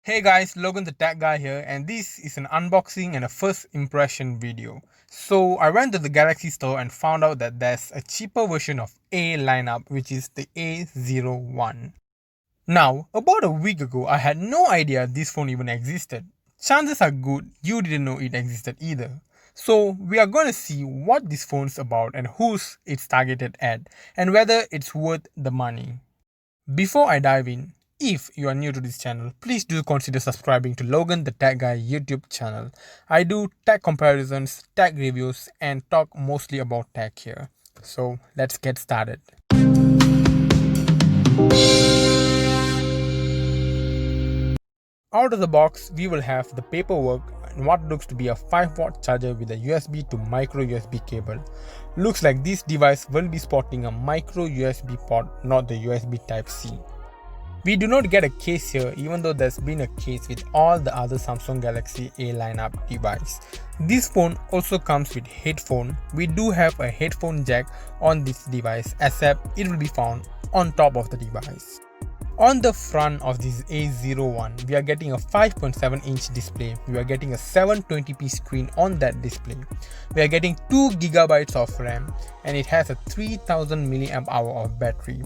Hey guys, Logan the tech guy here, and this is an unboxing and a first impression video. So I went to the Galaxy store and found out that there's a cheaper version of A lineup, which is the A01. Now, about a week ago, I had no idea this phone even existed. Chances are good you didn't know it existed either. So we are going to see what this phone's about and who's it's targeted at, and whether it's worth the money. Before I dive in, if you are new to this channel, please do consider subscribing to Logan the Tech Guy YouTube channel. I do tech comparisons, tech reviews, and talk mostly about tech here. So let's get started. Out of the box, we will have the paperwork and what looks to be a 5-watt charger with a USB to micro USB cable. Looks like this device will be sporting a micro USB port, not the USB Type-C. We do not get a case here, even though there's been a case with all the other Samsung Galaxy A lineup device. This phone also comes with headphone. We do have a headphone jack on this device, except it will be found on top of the device. On the front of this A01, we are getting a 5.7-inch display. We are getting a 720p screen on that display. We are getting 2GB of RAM, and it has a 3000 mAh of battery.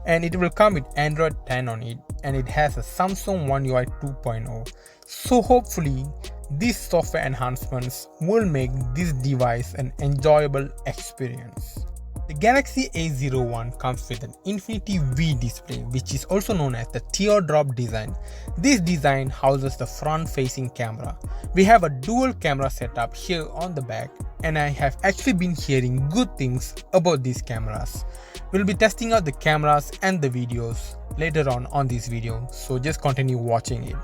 And it will come with Android 10 on it, and it has a Samsung One UI 2.0. So hopefully these software enhancements will make this device an enjoyable experience. The Galaxy A01 comes with an Infinity V display, which is also known as the teardrop design. This design houses the front-facing camera. We have a dual camera setup here on the back, and I have actually been hearing good things about these cameras. We'll be testing out the cameras and the videos later on this video, so just continue watching it.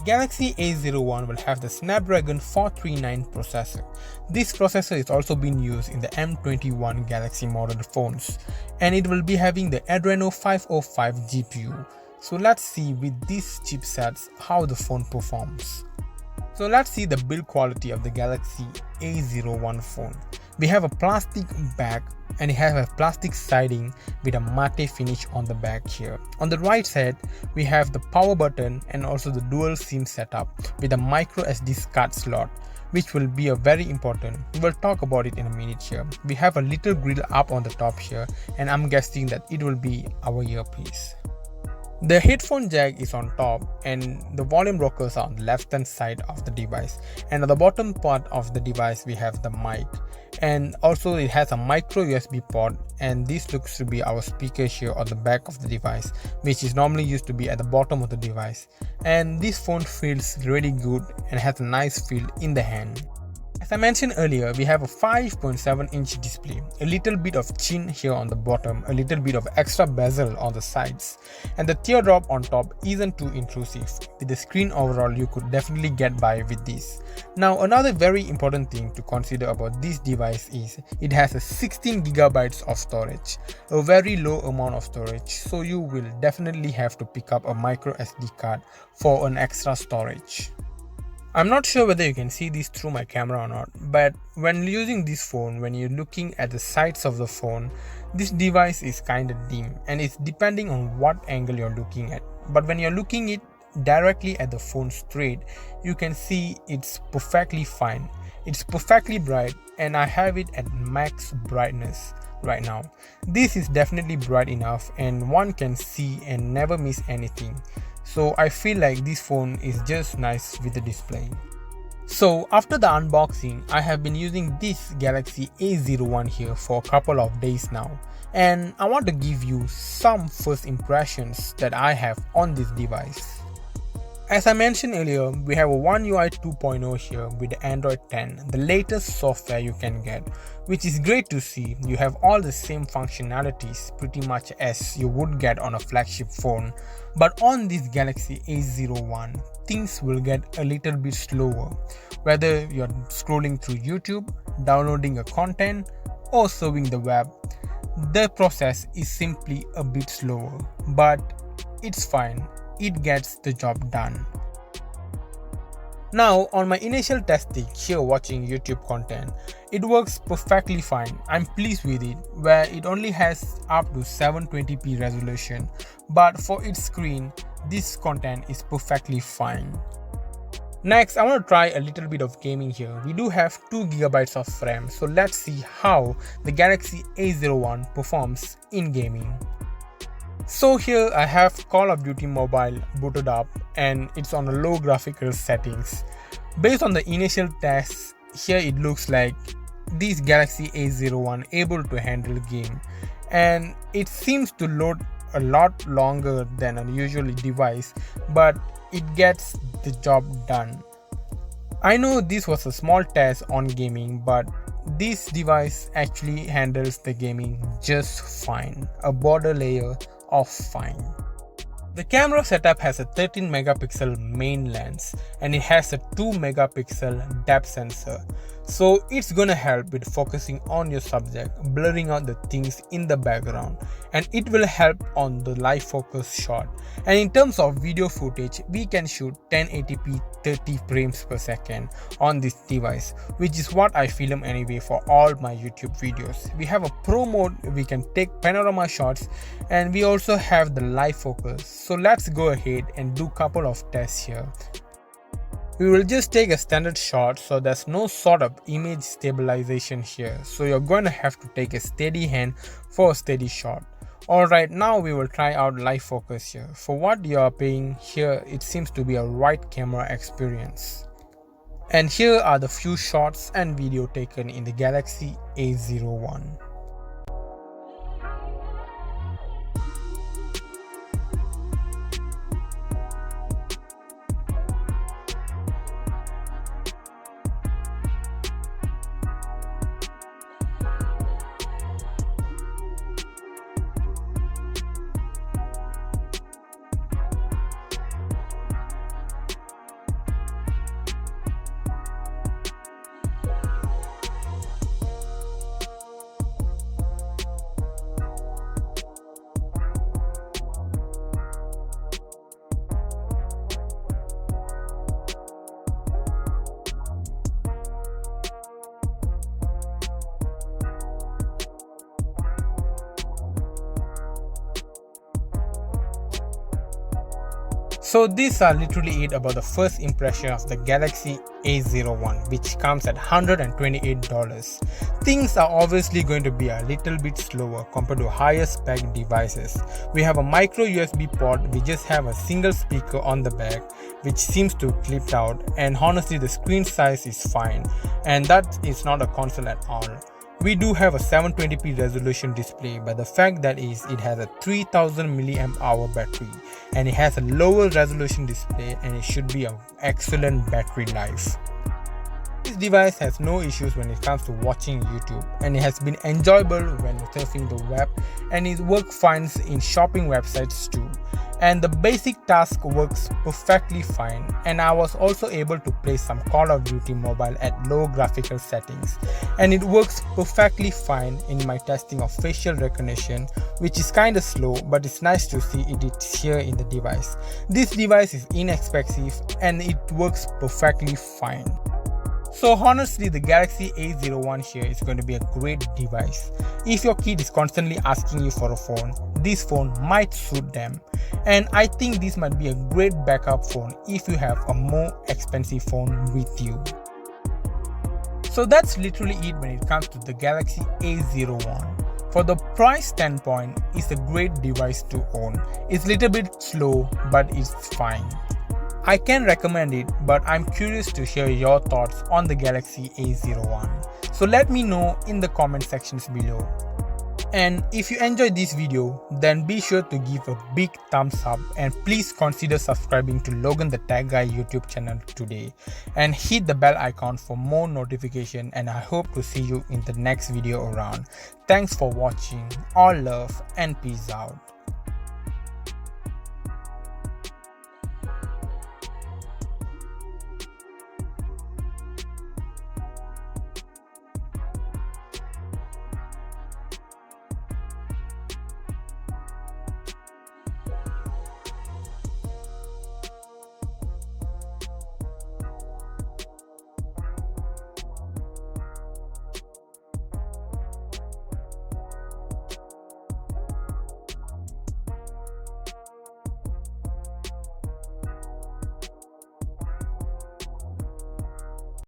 Galaxy A01 will have the Snapdragon 439 processor. This processor is also being used in the M21 Galaxy model phones, and it will be having the Adreno 505 GPU. So let's see with these chipsets how the phone performs. So let's see the build quality of the Galaxy A01 phone. We have a plastic back, and it has a plastic siding with a matte finish on the back here. On the right side, we have the power button and also the dual SIM setup with a micro SD card slot, which will be a very important. We will talk about it in a minute here. We have a little grill up on the top here, and I'm guessing that it will be our earpiece. The headphone jack is on top, and the volume rockers are on the left hand side of the device, and at the bottom part of the device we have the mic, and also it has a micro USB port, and this looks to be our speaker here on the back of the device, which is normally used to be at the bottom of the device. And this phone feels really good and has a nice feel in the hand. As I mentioned earlier, we have a 5.7-inch display, a little bit of chin here on the bottom, a little bit of extra bezel on the sides, and the teardrop on top isn't too intrusive. With the screen overall, you could definitely get by with this. Now, another very important thing to consider about this device is it has a 16GB of storage, a very low amount of storage, so you will definitely have to pick up a micro SD card for an extra storage. I'm not sure whether you can see this through my camera or not, but when using this phone, when you're looking at the sides of the phone, this device is kinda dim, and it's depending on what angle you're looking at. But when you're looking it directly at the phone straight, you can see it's perfectly fine. It's perfectly bright, and I have it at max brightness right now. This is definitely bright enough, and one can see and never miss anything. So I feel like this phone is just nice with the display. So after the unboxing, I have been using this Galaxy A01 here for a couple of days now, and I want to give you some first impressions that I have on this device. As I mentioned earlier, we have a One UI 2.0 here with the Android 10, the latest software you can get, which is great to see. You have all the same functionalities pretty much as you would get on a flagship phone, but on this Galaxy A01, things will get a little bit slower. Whether you're scrolling through YouTube, downloading a content, or surfing the web, the process is simply a bit slower, but it's fine. It gets the job done. Now, on my initial testing here watching YouTube content, it works perfectly fine. I'm pleased with it, where it only has up to 720p resolution, but for its screen, this content is perfectly fine. Next, I want to try a little bit of gaming here. We do have 2 GB of RAM, so let's see how the Galaxy A01 performs in gaming. So here I have Call of Duty Mobile booted up and it's on a low graphical settings. Based on the initial tests, here it looks like this Galaxy A01 able to handle game, and it seems to load a lot longer than a usual device, but it gets the job done. I know this was a small test on gaming, but this device actually handles the gaming just fine, a border layer of fine. The camera setup has a 13 megapixel main lens and it has a 2 megapixel depth sensor. So it's gonna help with focusing on your subject, blurring out the things in the background, and it will help on the live focus shot. And in terms of video footage, we can shoot 1080p 30 frames per second on this device, which is what I film anyway for all my YouTube videos. We have a pro mode, we can take panorama shots, and we also have the live focus. So let's go ahead and do a couple of tests here. We will just take a standard shot, so there's no sort of image stabilization here, so you're going to have to take a steady hand for a steady shot. Alright, now we will try out live focus here. For what you are paying here, it seems to be a right camera experience. And here are the few shots and video taken in the Galaxy A01. So these are literally it about the first impression of the Galaxy A01, which comes at $128. Things are obviously going to be a little bit slower compared to higher spec devices. We have a micro USB port, we just have a single speaker on the back which seems to clip out, and honestly the screen size is fine and that is not a console at all. We do have a 720p resolution display, but the fact that is it has a 3000 mAh battery and it has a lower resolution display and it should be an excellent battery life. This device has no issues when it comes to watching YouTube, and it has been enjoyable when surfing the web, and it works fine in shopping websites too. And the basic task works perfectly fine, and I was also able to play some Call of Duty Mobile at low graphical settings, and it works perfectly fine in my testing of facial recognition, which is kinda slow, but it's nice to see it is here in the device. This device is inexpensive and it works perfectly fine. So honestly, the Galaxy A01 here is going to be a great device. If your kid is constantly asking you for a phone, this phone might suit them. And I think this might be a great backup phone if you have a more expensive phone with you. So that's literally it when it comes to the Galaxy A01. For the price standpoint, it's a great device to own. It's a little bit slow, but it's fine. I can recommend it, but I'm curious to hear your thoughts on the Galaxy A01. So let me know in the comment sections below. And if you enjoyed this video, then be sure to give a big thumbs up, and please consider subscribing to Logan the Tech Guy YouTube channel today, and hit the bell icon for more notification, and I hope to see you in the next video around. Thanks for watching, all love and peace out.